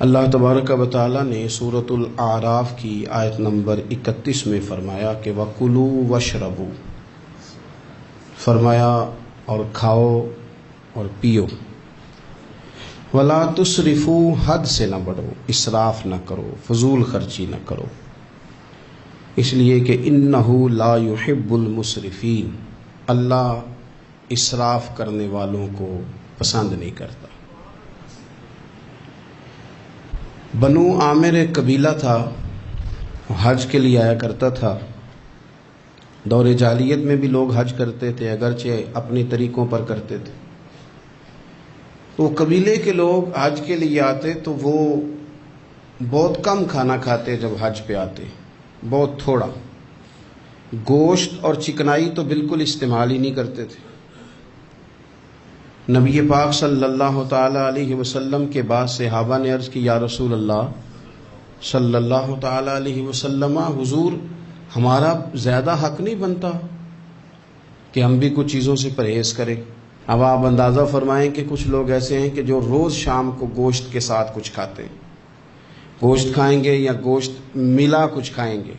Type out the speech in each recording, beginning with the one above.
اللہ تبارک و تعالی نے سورۃ الاعراف کی آیت نمبر 31 میں فرمایا کہ وَكُلُوا وَاشْرَبُوا، فرمایا اور کھاؤ اور پیو، وَلَا تُسْرِفُوا، حد سے نہ بڑھو، اسراف نہ کرو، فضول خرچی نہ کرو، اس لیے کہ اِنَّهُ لَا يُحِبُّ الْمُسْرِفِينَ، اللہ اسراف کرنے والوں کو پسند نہیں کرتا۔ بنو عامر ایک قبیلہ تھا، حج کے لیے آیا کرتا تھا۔ دور جاہلیت میں بھی لوگ حج کرتے تھے، اگرچہ اپنی طریقوں پر کرتے تھے۔ تو قبیلے کے لوگ حج کے لیے آتے تو وہ بہت کم کھانا کھاتے، جب حج پہ آتے بہت تھوڑا، گوشت اور چکنائی تو بالکل استعمال ہی نہیں کرتے تھے۔ نبی پاک صلی اللہ تعالی علیہ وسلم کے بعد صحابہ نے عرض کی، یا رسول اللہ صلی اللہ تعالی علیہ وسلم، حضور ہمارا زیادہ حق نہیں بنتا کہ ہم بھی کچھ چیزوں سے پرہیز کریں؟ اب آپ اندازہ فرمائیں کہ کچھ لوگ ایسے ہیں کہ جو روز شام کو گوشت کے ساتھ کچھ کھاتے ہیں، گوشت کھائیں گے یا گوشت ملا کچھ کھائیں گے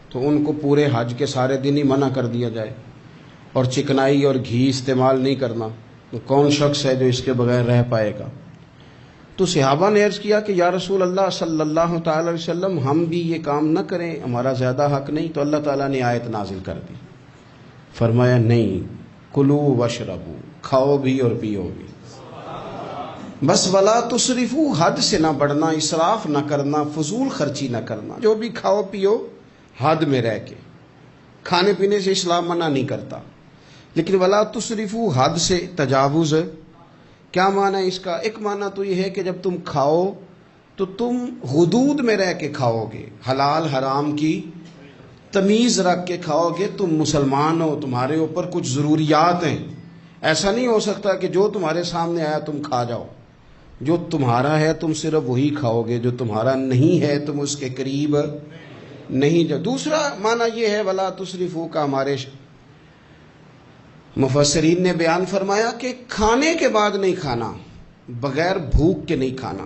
تو ان کو پورے حج کے سارے دن ہی منع کر دیا جائے، اور چکنائی اور گھی استعمال نہیں کرنا، تو کون شخص ہے جو اس کے بغیر رہ پائے گا؟ تو صحابہ نے عرض کیا کہ یا رسول اللہ صلی اللہ تعالی علیہ وسلم، ہم بھی یہ کام نہ کریں، ہمارا زیادہ حق نہیں؟ تو اللہ تعالیٰ نے آیت نازل کر دی، فرمایا نہیں، کلو واشربو، کھاؤ بھی اور پیو بھی، بس ولا تسرفو، حد سے نہ بڑھنا، اسراف نہ کرنا، فضول خرچی نہ کرنا، جو بھی کھاؤ پیو حد میں رہ کے۔ کھانے پینے سے اسلام منع نہیں کرتا، لیکن ولا تسرفو، حد سے تجاوز۔ کیا معنی ہے اس کا؟ ایک معنی تو یہ ہے کہ جب تم کھاؤ تو تم حدود میں رہ کے کھاؤ گے، حلال حرام کی تمیز رکھ کے کھاؤ گے۔ تم مسلمان ہو، تمہارے اوپر کچھ ضروریات ہیں، ایسا نہیں ہو سکتا کہ جو تمہارے سامنے آیا تم کھا جاؤ۔ جو تمہارا ہے تم صرف وہی کھاؤ گے، جو تمہارا نہیں ہے تم اس کے قریب نہیں جاؤ۔ دوسرا معنی یہ ہے ولا تسرفو کا، ہمارے مفسرین نے بیان فرمایا کہ کھانے کے بعد نہیں کھانا، بغیر بھوک کے نہیں کھانا،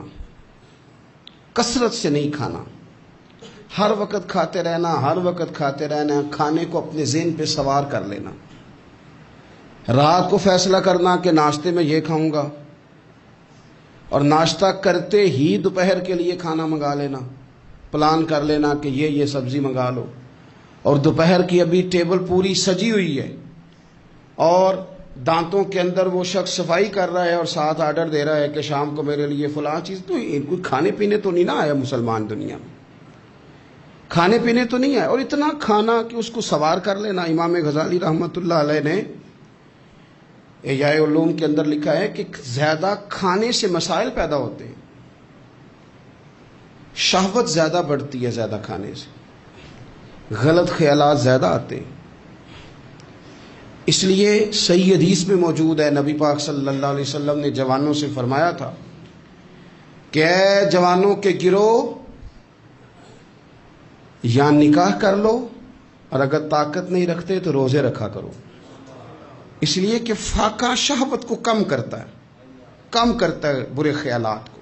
کثرت سے نہیں کھانا، ہر وقت کھاتے رہنا، ہر وقت کھاتے رہنا، کھانے کو اپنے ذہن پہ سوار کر لینا، رات کو فیصلہ کرنا کہ ناشتے میں یہ کھاؤں گا، اور ناشتہ کرتے ہی دوپہر کے لیے کھانا منگا لینا، پلان کر لینا کہ یہ سبزی منگا لو، اور دوپہر کی ابھی ٹیبل پوری سجی ہوئی ہے اور دانتوں کے اندر وہ شخص صفائی کر رہا ہے اور ساتھ آرڈر دے رہا ہے کہ شام کو میرے لیے فلاں چیز۔ تو کوئی کھانے پینے تو نہیں نہ آیا مسلمان دنیا میں، کھانے پینے تو نہیں آیا، اور اتنا کھانا کہ اس کو سوار کر لینا۔ امام غزالی رحمۃ اللہ علیہ نے احیاء علوم کے اندر لکھا ہے کہ زیادہ کھانے سے مسائل پیدا ہوتے ہیں، شہوت زیادہ بڑھتی ہے، زیادہ کھانے سے غلط خیالات زیادہ آتے ہیں۔ اس لیے صحیح حدیث میں موجود ہے، نبی پاک صلی اللہ علیہ وسلم نے جوانوں سے فرمایا تھا کہ اے جوانوں کے گروہ، یا نکاح کر لو، اور اگر طاقت نہیں رکھتے تو روزے رکھا کرو، اس لیے کہ فاقہ شہوت کو کم کرتا ہے برے خیالات کو،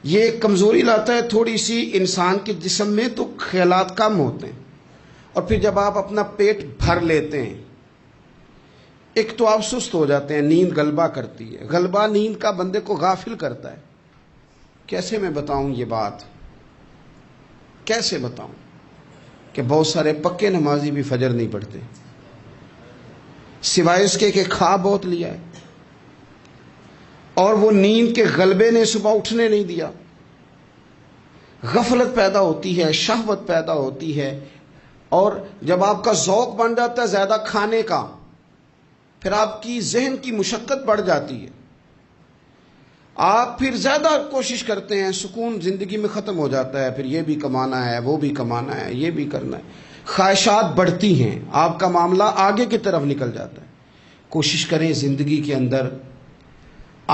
یہ کمزوری لاتا ہے تھوڑی سی انسان کے جسم میں، تو خیالات کم ہوتے ہیں۔ اور پھر جب آپ اپنا پیٹ بھر لیتے ہیں، ایک تو آپ سست ہو جاتے ہیں، نیند غلبہ کرتی ہے، غلبہ نیند کا بندے کو غافل کرتا ہے۔ کیسے میں بتاؤں یہ بات، کیسے بتاؤں کہ بہت سارے پکے نمازی بھی فجر نہیں پڑھتے، سوائے اس کے کہ کھا بہت لیا ہے، اور وہ نیند کے غلبے نے صبح اٹھنے نہیں دیا۔ غفلت پیدا ہوتی ہے، شہوت پیدا ہوتی ہے، اور جب آپ کا ذوق بن جاتا ہے زیادہ کھانے کا، پھر آپ کی ذہن کی مشقت بڑھ جاتی ہے، آپ پھر زیادہ کوشش کرتے ہیں، سکون زندگی میں ختم ہو جاتا ہے، پھر یہ بھی کمانا ہے، وہ بھی کمانا ہے، یہ بھی کرنا ہے، خواہشات بڑھتی ہیں، آپ کا معاملہ آگے کی طرف نکل جاتا ہے۔ کوشش کریں زندگی کے اندر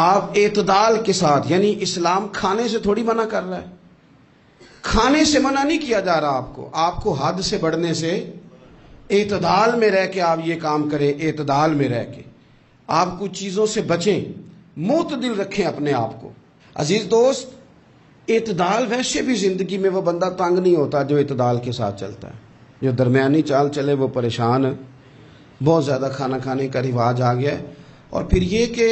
آپ اعتدال کے ساتھ، یعنی اسلام کھانے سے تھوڑی منع کر رہا ہے، کھانے سے منع نہیں کیا جا رہا آپ کو حد سے بڑھنے سے، اعتدال میں رہ کے آپ یہ کام کریں، اعتدال میں رہ کے آپ کچھ چیزوں سے بچیں، معتدل رکھیں اپنے آپ کو۔ عزیز دوست، اعتدال ویسے بھی زندگی میں وہ بندہ تنگ نہیں ہوتا جو اعتدال کے ساتھ چلتا ہے. جو درمیانی چال چلے وہ پریشان ہے. بہت زیادہ کھانا کھانے کا رواج آ گیا ہے. اور پھر یہ کہ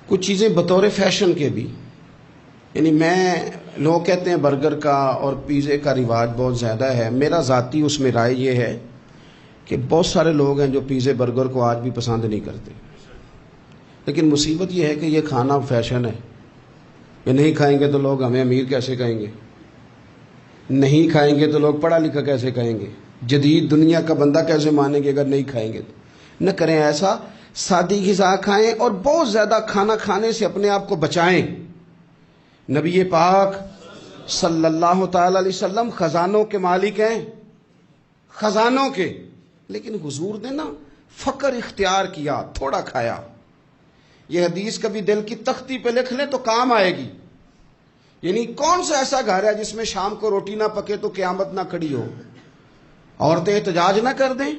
کچھ چیزیں بطور فیشن کے بھی، یعنی لوگ کہتے ہیں برگر کا اور پیزے کا رواج بہت زیادہ ہے. میرا ذاتی اس میں رائے یہ ہے کہ بہت سارے لوگ ہیں جو پیزے برگر کو آج بھی پسند نہیں کرتے، لیکن مصیبت یہ ہے کہ یہ کھانا فیشن ہے. یہ نہیں کھائیں گے تو لوگ ہمیں امیر کیسے کہیں گے، نہیں کھائیں گے تو لوگ پڑھا لکھا کیسے کہیں گے، جدید دنیا کا بندہ کیسے مانیں گے اگر نہیں کھائیں گے. تو نہ کریں ایسا، سادی غذا کھائیں اور بہت زیادہ کھانا کھانے سے اپنے آپ کو بچائیں. نبی پاک صلی اللہ تعالی علیہ وسلم خزانوں کے مالک ہیں، خزانوں کے، لیکن حضور نے نا فقر اختیار کیا، تھوڑا کھایا. یہ حدیث کبھی دل کی تختی پہ لکھ لیں تو کام آئے گی. یعنی کون سا ایسا گھر ہے جس میں شام کو روٹی نہ پکے تو قیامت نہ کھڑی ہو؟ عورتیں احتجاج نہ کر دیں،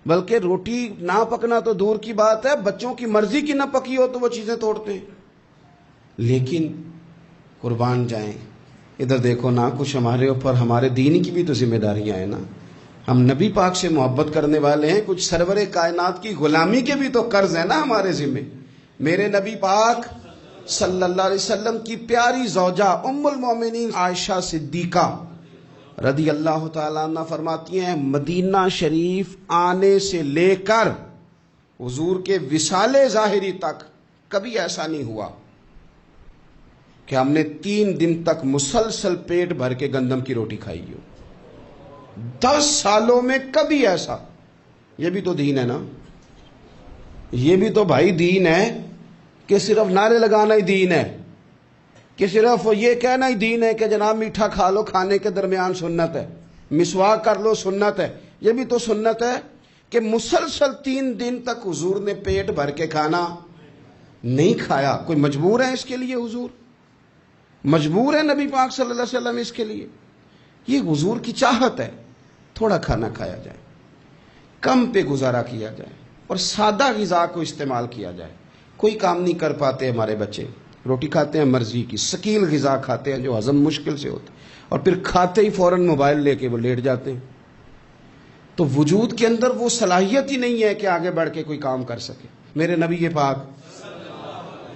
بلکہ روٹی نہ پکنا تو دور کی بات ہے، بچوں کی مرضی کی نہ پکی ہو تو وہ چیزیں توڑتے ہیں. لیکن قربان جائیں، ادھر دیکھو نا، کچھ ہمارے اوپر ہمارے دین کی بھی تو ذمہ داریاں ہیں نا. ہم نبی پاک سے محبت کرنے والے ہیں، کچھ سرور کائنات کی غلامی کے بھی تو قرض ہیں نا ہمارے ذمہ. میرے نبی پاک صلی اللہ علیہ وسلم کی پیاری زوجہ ام المومنین عائشہ صدیقہ رضی اللہ تعالیٰ عنہ فرماتی ہیں، مدینہ شریف آنے سے لے کر حضور کے وصال ظاہری تک کبھی ایسا نہیں ہوا کہ ہم نے 3 دن تک مسلسل پیٹ بھر کے گندم کی روٹی کھائی ہو. 10 سالوں میں کبھی ایسا. یہ بھی تو دین ہے نا، یہ بھی تو بھائی دین ہے کہ صرف نعرے لگانا ہی دین ہے، کہ صرف یہ کہنا ہی دین ہے کہ جناب میٹھا کھا لو کھانے کے درمیان سنت ہے، مسواک کر لو سنت ہے. یہ بھی تو سنت ہے کہ مسلسل 3 دن تک حضور نے پیٹ بھر کے کھانا نہیں کھایا. کوئی مجبور ہے اس کے لیے؟ حضور مجبور ہے نبی پاک صلی اللہ علیہ وسلم اس کے لیے؟ یہ حضور کی چاہت ہے، تھوڑا کھانا کھایا جائے، کم پہ گزارا کیا جائے اور سادہ غذا کو استعمال کیا جائے. کوئی کام نہیں کر پاتے ہمارے بچے، روٹی کھاتے ہیں مرضی کی، ثقیل غذا کھاتے ہیں جو ہضم مشکل سے ہوتی، اور پھر کھاتے ہی فوراً موبائل لے کے وہ لیٹ جاتے ہیں. تو وجود کے اندر وہ صلاحیت ہی نہیں ہے کہ آگے بڑھ کے کوئی کام کر سکے. میرے نبی پاک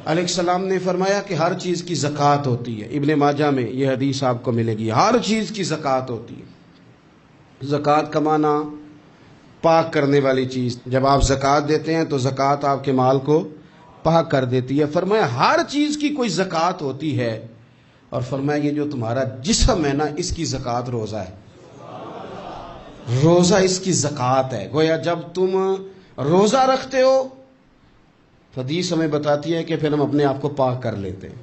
علیہ السلام نے فرمایا کہ ہر چیز کی زکوٰۃ ہوتی ہے. ابن ماجہ میں یہ حدیث آپ کو ملے گی، ہر چیز کی زکوٰۃ ہوتی ہے. زکوٰۃ کا معنی پاک کرنے والی چیز. جب آپ زکوٰۃ دیتے ہیں تو زکوٰۃ آپ کے مال کو پاک کر دیتی ہے. فرمایا ہر چیز کی کوئی زکوٰۃ ہوتی ہے، اور فرمایا یہ جو تمہارا جسم ہے نا، اس کی زکوٰۃ روزہ ہے. روزہ اس کی زکوٰۃ ہے. گویا جب تم روزہ رکھتے ہو، حدیث ہمیں بتاتی ہے کہ پھر ہم اپنے آپ کو پاک کر لیتے ہیں.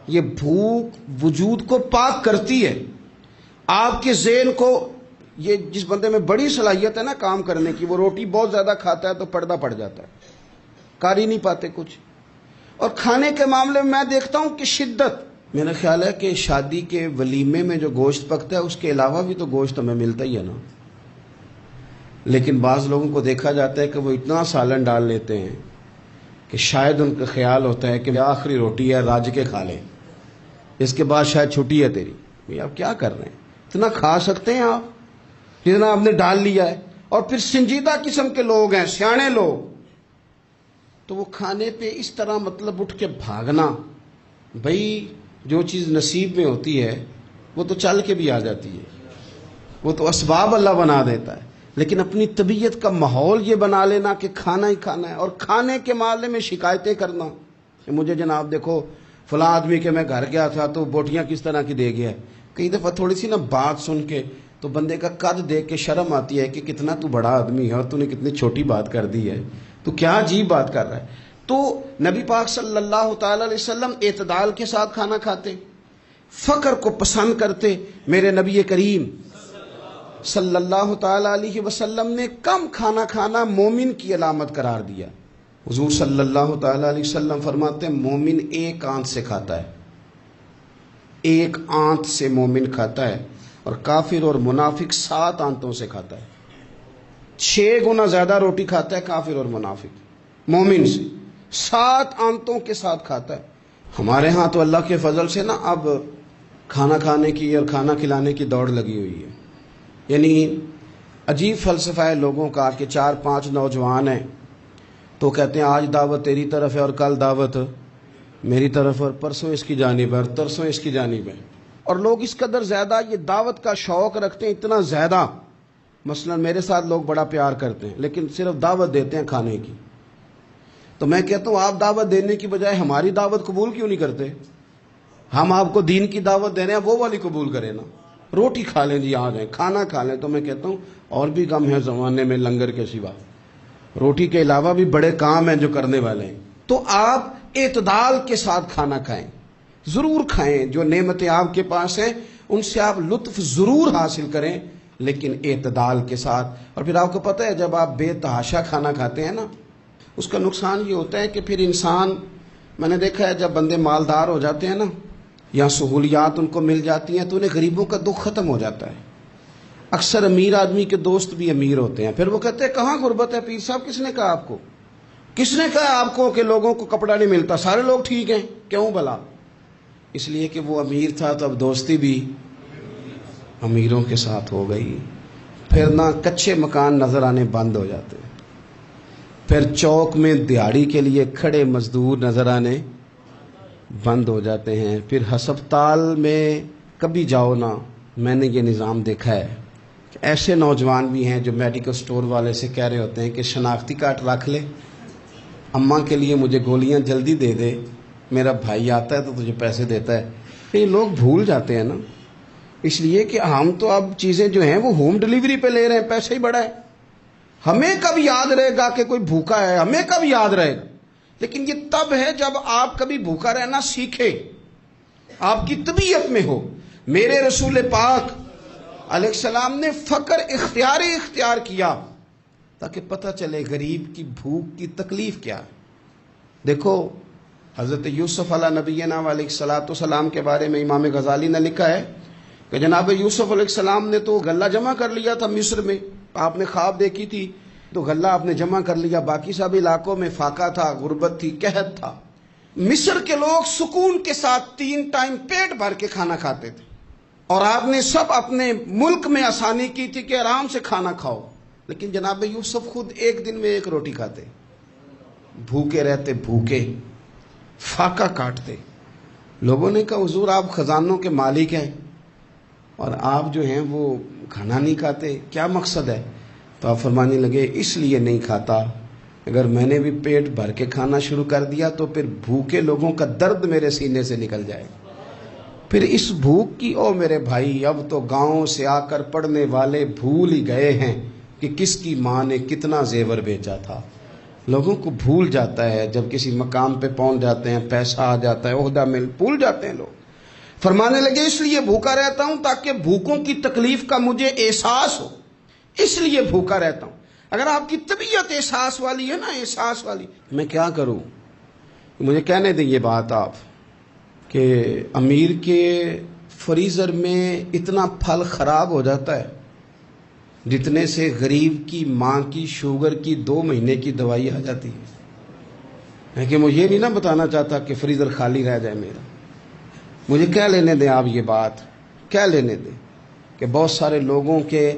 یہ بھوک وجود کو پاک کرتی ہے. آپ کے ذہن کو، یہ جس بندے میں بڑی صلاحیت ہے نا کام کرنے کی، وہ روٹی بہت زیادہ کھاتا ہے تو پردہ پڑ جاتا ہے، کر ہی نہیں پاتے کچھ. اور کھانے کے معاملے میں دیکھتا ہوں کہ شدت. میرا خیال ہے کہ شادی کے ولیمے میں جو گوشت پکتا ہے اس کے علاوہ بھی تو گوشت ہمیں ملتا ہی ہے نا. لیکن بعض لوگوں کو دیکھا جاتا ہے کہ وہ اتنا سالن ڈال لیتے ہیں کہ شاید ان کا خیال ہوتا ہے کہ آخری روٹی ہے، راج کے کھا لیں، اس کے بعد شاید چھٹی ہے تیری. بھئی آپ کیا کر رہے ہیں؟ اتنا کھا سکتے ہیں آپ جتنا آپ نے ڈال لیا ہے. اور پھر سنجیدہ قسم کے لوگ ہیں، سیانے لوگ، تو وہ کھانے پہ اس طرح مطلب اٹھ کے بھاگنا. بھئی جو چیز نصیب میں ہوتی ہے وہ تو چل کے بھی آ جاتی ہے، وہ تو اسباب اللہ بنا دیتا ہے. لیکن اپنی طبیعت کا ماحول یہ بنا لینا کہ کھانا ہی کھانا ہے، اور کھانے کے معاملے میں شکایتیں کرنا کہ مجھے جناب دیکھو فلاں آدمی کے میں گھر گیا تھا تو بوٹیاں کس طرح کی دے گیا ہے. کئی دفعہ تھوڑی سی نا بات سن کے تو بندے کا قد دیکھ کے شرم آتی ہے کہ کتنا تو بڑا آدمی ہے اور تو نے کتنی چھوٹی بات کر دی ہے، تو کیا عجیب بات کر رہا ہے. تو نبی پاک صلی اللہ تعالی علیہ وسلم اعتدال کے ساتھ کھانا کھاتے، فقر کو پسند کرتے. میرے نبی کریم صلی اللہ تعالی علیہ وسلم نے کم کھانا کھانا مومن کی علامت قرار دیا. حضور صلی اللہ تعالی علیہ وسلم فرماتے ہیں مومن ایک آنت سے کھاتا ہے، ایک آنت سے مومن کھاتا ہے، اور کافر اور منافق 7 آنتوں سے کھاتا ہے. 6 گنا زیادہ روٹی کھاتا ہے کافر اور منافق مومن سے، 7 آنتوں کے ساتھ کھاتا ہے. ہمارے ہاں تو اللہ کے فضل سے نا اب کھانا کھانے کی اور کھانا کھلانے کی دوڑ لگی ہوئی ہے. یعنی عجیب فلسفہ ہے لوگوں کا کہ 4-5 نوجوان ہیں تو کہتے ہیں آج دعوت تیری طرف ہے اور کل دعوت میری طرف اور پرسوں اس کی جانب ہے اور ترسوں اس کی جانب ہے. اور لوگ اس قدر زیادہ یہ دعوت کا شوق رکھتے ہیں، اتنا زیادہ. مثلا میرے ساتھ لوگ بڑا پیار کرتے ہیں لیکن صرف دعوت دیتے ہیں کھانے کی. تو میں کہتا ہوں آپ دعوت دینے کی بجائے ہماری دعوت قبول کیوں نہیں کرتے؟ ہم آپ کو دین کی دعوت دے رہے ہیں، وہ والی قبول کریں نا. روٹی کھا لیں جی، آ جائیں کھانا کھا لیں. تو میں کہتا ہوں اور بھی کم ہے زمانے میں لنگر کے سوا، روٹی کے علاوہ بھی بڑے کام ہیں جو کرنے والے ہیں. تو آپ اعتدال کے ساتھ کھانا کھائیں، ضرور کھائیں. جو نعمتیں آپ کے پاس ہیں ان سے آپ لطف ضرور حاصل کریں لیکن اعتدال کے ساتھ. اور پھر آپ کو پتہ ہے جب آپ بے تحاشا کھانا کھاتے ہیں نا، اس کا نقصان یہ ہوتا ہے کہ پھر انسان، میں نے دیکھا ہے جب بندے مالدار ہو جاتے ہیں نا یا سہولیات ان کو مل جاتی ہیں تو انہیں غریبوں کا دکھ ختم ہو جاتا ہے. اکثر امیر آدمی کے دوست بھی امیر ہوتے ہیں، پھر وہ کہتے ہیں کہاں غربت ہے پیر صاحب؟ کس نے کہا آپ کو؟ کس نے کہا آپ کو کہ لوگوں کو کپڑا نہیں ملتا؟ سارے لوگ ٹھیک ہیں. کیوں بھلا؟ اس لیے کہ وہ امیر تھا تو اب دوستی بھی امیروں کے ساتھ ہو گئی. پھر نہ کچے مکان نظر آنے بند ہو جاتے، پھر چوک میں دیہڑی کے لیے کھڑے مزدور نظر آنے بند ہو جاتے ہیں. پھر ہسپتال میں کبھی جاؤ نا، میں نے یہ نظام دیکھا ہے کہ ایسے نوجوان بھی ہیں جو میڈیکل سٹور والے سے کہہ رہے ہوتے ہیں کہ شناختی کارڈ رکھ لے، اماں کے لیے مجھے گولیاں جلدی دے دے، میرا بھائی آتا ہے تو تجھے پیسے دیتا ہے. یہ لوگ بھول جاتے ہیں نا، اس لیے کہ ہم تو اب چیزیں جو ہیں وہ ہوم ڈیلیوری پہ لے رہے ہیں، پیسے ہی بڑا ہے. ہمیں کب یاد رہے گا کہ کوئی بھوکا ہے؟ ہمیں کب یاد رہے گا؟ لیکن یہ تب ہے جب آپ کبھی بھوکا رہنا سیکھے، آپ کی طبیعت میں ہو. میرے رسول پاک علیہ السلام نے فقر اختیار کیا تاکہ پتہ چلے غریب کی بھوک کی تکلیف کیا ہے. دیکھو حضرت یوسف علیہ نبینا علیہ الصلوۃ والسلام کے بارے میں امام غزالی نے لکھا ہے کہ جناب یوسف علیہ السلام نے تو غلہ جمع کر لیا تھا مصر میں. آپ نے خواب دیکھی تھی تو غلہ آپ نے جمع کر لیا، باقی سب علاقوں میں فاقہ تھا، غربت تھی، قحط تھا. مصر کے لوگ سکون کے ساتھ 3 ٹائم پیٹ بھر کے کھانا کھاتے تھے اور آپ نے سب اپنے ملک میں آسانی کی تھی کہ آرام سے کھانا کھاؤ. لیکن جناب یوسف خود ایک دن میں 1 روٹی کھاتے، بھوکے رہتے، بھوکے فاقہ کاٹتے. لوگوں نے کہا حضور آپ خزانوں کے مالک ہیں اور آپ جو ہیں وہ کھانا نہیں کھاتے، کیا مقصد ہے؟ تو آپ فرمانے لگے اس لیے نہیں کھاتا، اگر میں نے بھی پیٹ بھر کے کھانا شروع کر دیا تو پھر بھوکے لوگوں کا درد میرے سینے سے نکل جائے. پھر اس بھوک کی، او میرے بھائی اب تو گاؤں سے آ کر پڑھنے والے بھول ہی گئے ہیں کہ کس کی ماں نے کتنا زیور بیچا تھا. لوگوں کو بھول جاتا ہے جب کسی مقام پہ پہنچ جاتے ہیں، پیسہ آ جاتا ہے، عہدہ مل، بھول جاتے ہیں لوگ. فرمانے لگے اس لیے بھوکا رہتا ہوں تاکہ بھوکوں کی تکلیف کا مجھے احساس ہو، اس لیے بھوکا رہتا ہوں. اگر آپ کی طبیعت احساس والی ہے نا، احساس والی، میں کیا کروں؟ مجھے کہنے دیں یہ بات آپ کہ امیر کے فریزر میں اتنا پھل خراب ہو جاتا ہے جتنے سے غریب کی ماں کی شوگر کی 2 مہینے کی دوائی آ جاتی ہے. لیکن مجھے یہ نہیں نا بتانا چاہتا کہ فریزر خالی رہ جائے میرا. مجھے کہہ لینے دیں آپ، یہ بات کہہ لینے دیں کہ بہت سارے لوگوں کے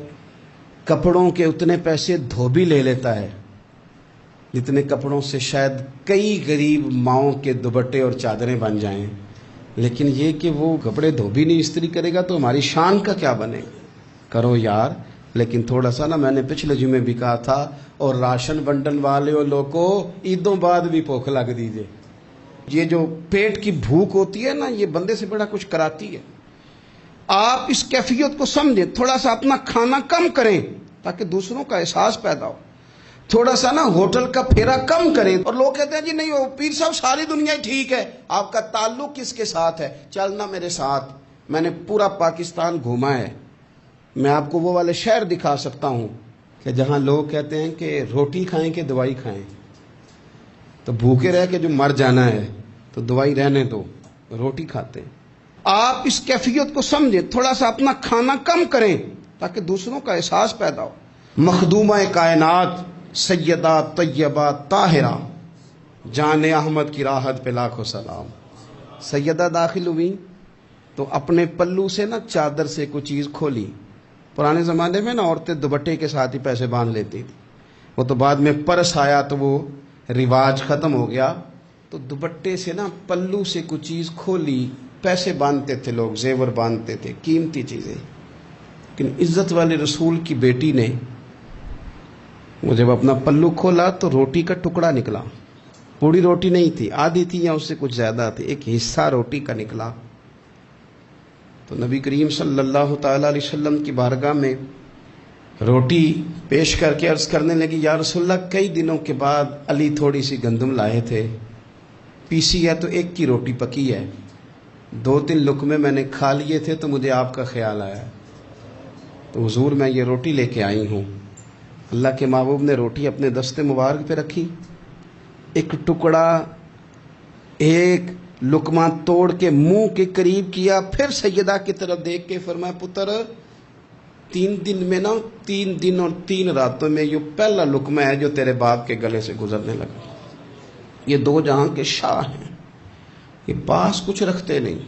کپڑوں کے اتنے پیسے دھوبی لے لیتا ہے جتنے کپڑوں سے شاید کئی غریب ماؤں کے دوپٹے اور چادریں بن جائیں. لیکن یہ کہ وہ کپڑے دھوبی نہیں استری کرے گا تو ہماری شان کا کیا بنے گا؟ کرو یار. لیکن تھوڑا سا نا، میں نے پچھلے جمعے بھی کہا تھا، اور راشن بنڈن والے اور لوگوں عیدوں بعد بھی بھوک لگ دیجئے. یہ جو پیٹ کی بھوک ہوتی ہے نا، یہ بندے سے بڑا کچھ کراتی ہے. آپ اس کیفیت کو سمجھیں، تھوڑا سا اپنا کھانا کم کریں تاکہ دوسروں کا احساس پیدا ہو. تھوڑا سا نا ہوٹل کا پھیرا کم کریں. اور لوگ کہتے ہیں جی نہیں وہ پیر صاحب ساری دنیا ہی ٹھیک ہے، آپ کا تعلق کس کے ساتھ ہے؟ چلنا میرے ساتھ. میں نے پورا پاکستان گھوما ہے، میں آپ کو وہ والے شہر دکھا سکتا ہوں کہ جہاں لوگ کہتے ہیں کہ روٹی کھائیں کہ دوائی کھائیں. تو بھوکے رہ کے جو مر جانا ہے تو دوائی رہنے دو، روٹی کھاتے ہیں. آپ اس کیفیت کو سمجھیں، تھوڑا سا اپنا کھانا کم کریں تاکہ دوسروں کا احساس پیدا ہو. مخدومہ کائنات سیدہ طیبہ طاہرہ جان احمد کی راحت پہ لاکھوں سلام. سیدہ داخل ہوئی تو اپنے پلو سے نا چادر سے کوئی چیز کھولی. پرانے زمانے میں نا عورتیں دوپٹے کے ساتھ ہی پیسے باندھ لیتی تھی. وہ تو بعد میں پرس آیا تو وہ رواج ختم ہو گیا. تو دوپٹے سے نا پلو سے کوئی چیز کھولی. پیسے باندھتے تھے لوگ, زیور باندھتے تھے, قیمتی چیزیں. لیکن عزت والے رسول کی بیٹی نے وہ جب اپنا پلو کھولا تو روٹی کا ٹکڑا نکلا. پوری روٹی نہیں تھی, آدھی تھی یا اس سے کچھ زیادہ تھی, ایک حصہ روٹی کا نکلا. تو نبی کریم صلی اللہ تعالی علیہ وسلم کی بارگاہ میں روٹی پیش کر کے عرض کرنے لگی, یا رسول اللہ کئی دنوں کے بعد علی تھوڑی سی گندم لائے تھے, پیسی ہے تو ایک کی روٹی پکی ہے, 2-3 لقمے میں نے کھا لیے تھے تو مجھے آپ کا خیال آیا, تو حضور میں یہ روٹی لے کے آئی ہوں. اللہ کے محبوب نے روٹی اپنے دست مبارک پہ رکھی, ایک ٹکڑا ایک لقمہ توڑ کے منہ کے قریب کیا, پھر سیدہ کی طرف دیکھ کے فرمایا, پتر 3 دن میں نا 3 دن اور 3 راتوں میں یہ پہلا لقمہ ہے جو تیرے باپ کے گلے سے گزرنے لگا. یہ 2 جہاں کے شاہ ہیں, یہ پاس کچھ رکھتے نہیں,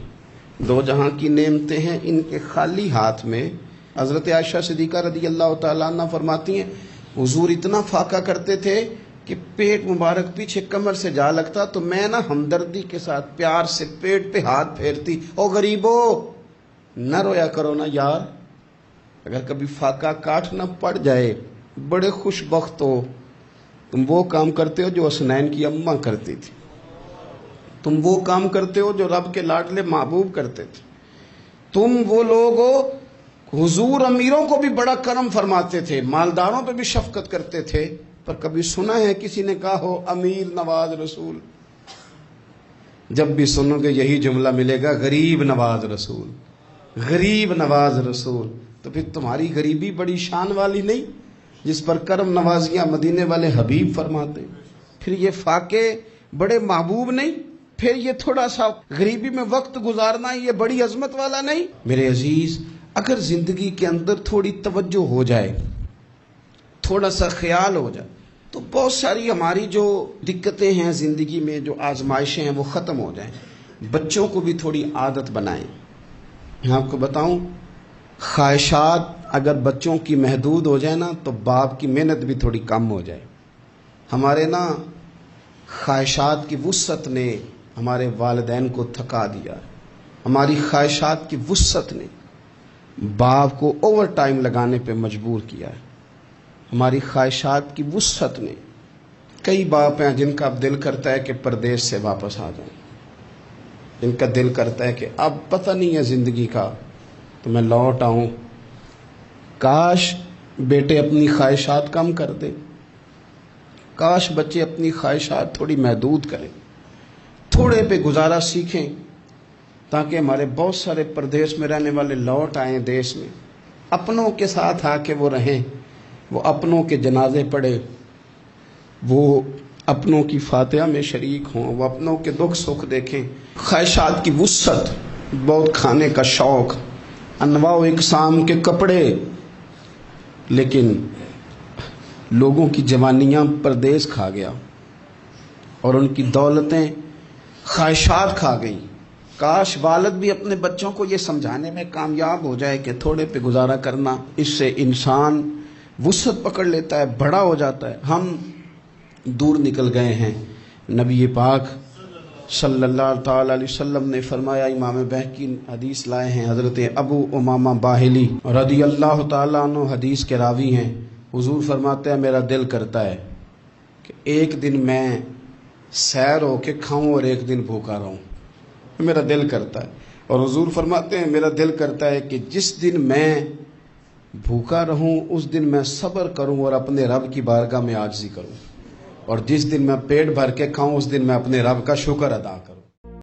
2 جہاں کی نعمتیں ہیں ان کے خالی ہاتھ میں. حضرت عائشہ صدیقہ رضی اللہ تعالیٰ عنہ فرماتی ہیں, حضور اتنا فاقہ کرتے تھے کہ پیٹ مبارک پیچھے کمر سے جا لگتا تو میں نا ہمدردی کے ساتھ پیار سے پیٹ پہ ہاتھ پھیرتی, او غریبو نہ رویا کرو نا یار, اگر کبھی فاقہ کاٹنا پڑ جائے بڑے خوش بخت ہو, تم وہ کام کرتے ہو جو حسنین کی اماں کرتی تھی, تم وہ کام کرتے ہو جو رب کے لاڈلے محبوب کرتے تھے, تم وہ لوگ ہو. حضور امیروں کو بھی بڑا کرم فرماتے تھے, مالداروں پہ بھی شفقت کرتے تھے, پر کبھی سنا ہے کسی نے کہا ہو امیر نواز رسول؟ جب بھی سنو گے یہی جملہ ملے گا, غریب نواز رسول, غریب نواز رسول. تو پھر تمہاری غریبی بڑی شان والی نہیں جس پر کرم نوازیاں مدینے والے حبیب فرماتے؟ پھر یہ فاقے بڑے محبوب نہیں؟ پھر یہ تھوڑا سا غریبی میں وقت گزارنا یہ بڑی عظمت والا نہیں؟ میرے عزیز, اگر زندگی کے اندر تھوڑی توجہ ہو جائے, تھوڑا سا خیال ہو جائے, تو بہت ساری ہماری جو دقتیں ہیں زندگی میں, جو آزمائشیں ہیں, وہ ختم ہو جائیں. بچوں کو بھی تھوڑی عادت بنائیں. میں آپ کو بتاؤں, خواہشات اگر بچوں کی محدود ہو جائے نا تو باپ کی محنت بھی تھوڑی کم ہو جائے. ہمارے نا خواہشات کی وسعت نے ہمارے والدین کو تھکا دیا, ہماری خواہشات کی وسعت نے باپ کو اوور ٹائم لگانے پہ مجبور کیا ہے, ہماری خواہشات کی وسعت نے. کئی باپ ہیں جن کا اب دل کرتا ہے کہ پردیس سے واپس آ جائیں, جن کا دل کرتا ہے کہ اب پتہ نہیں ہے زندگی کا تو میں لوٹ آؤں. کاش بیٹے اپنی خواہشات کم کر دیں, کاش بچے اپنی خواہشات تھوڑی محدود کریں, تھوڑے پہ گزارا سیکھیں, تاکہ ہمارے بہت سارے پردیس میں رہنے والے لوٹ آئیں دیش میں, اپنوں کے ساتھ آ کے وہ رہیں, وہ اپنوں کے جنازے پڑھیں, وہ اپنوں کی فاتحہ میں شریک ہوں, وہ اپنوں کے دکھ سکھ دیکھیں. خواہشات کی وسعت, بہت کھانے کا شوق, انواع و اقسام کے کپڑے, لیکن لوگوں کی جوانیاں پردیس کھا گیا اور ان کی دولتیں خواہشات کھا گئیں. کاش والد بھی اپنے بچوں کو یہ سمجھانے میں کامیاب ہو جائے کہ تھوڑے پہ گزارا کرنا, اس سے انسان وسعت پکڑ لیتا ہے, بڑا ہو جاتا ہے. ہم دور نکل گئے ہیں. نبی پاک صلی اللہ تعالی علیہ وسلم نے فرمایا, امام بہقی حدیث لائے ہیں, حضرت ابو امامہ باہلی رضی اللہ تعالیٰ عنہ حدیث کے راوی ہیں. حضور فرماتے ہیں میرا دل کرتا ہے کہ ایک دن میں سیر ہو کے کھاؤں اور ایک دن بھوکا رہوں, میرا دل کرتا ہے. اور حضور فرماتے ہیں میرا دل کرتا ہے کہ جس دن میں بھوکا رہوں اس دن میں صبر کروں اور اپنے رب کی بارگاہ میں عاجزی کروں, اور جس دن میں پیٹ بھر کے کھاؤں اس دن میں اپنے رب کا شکر ادا کروں.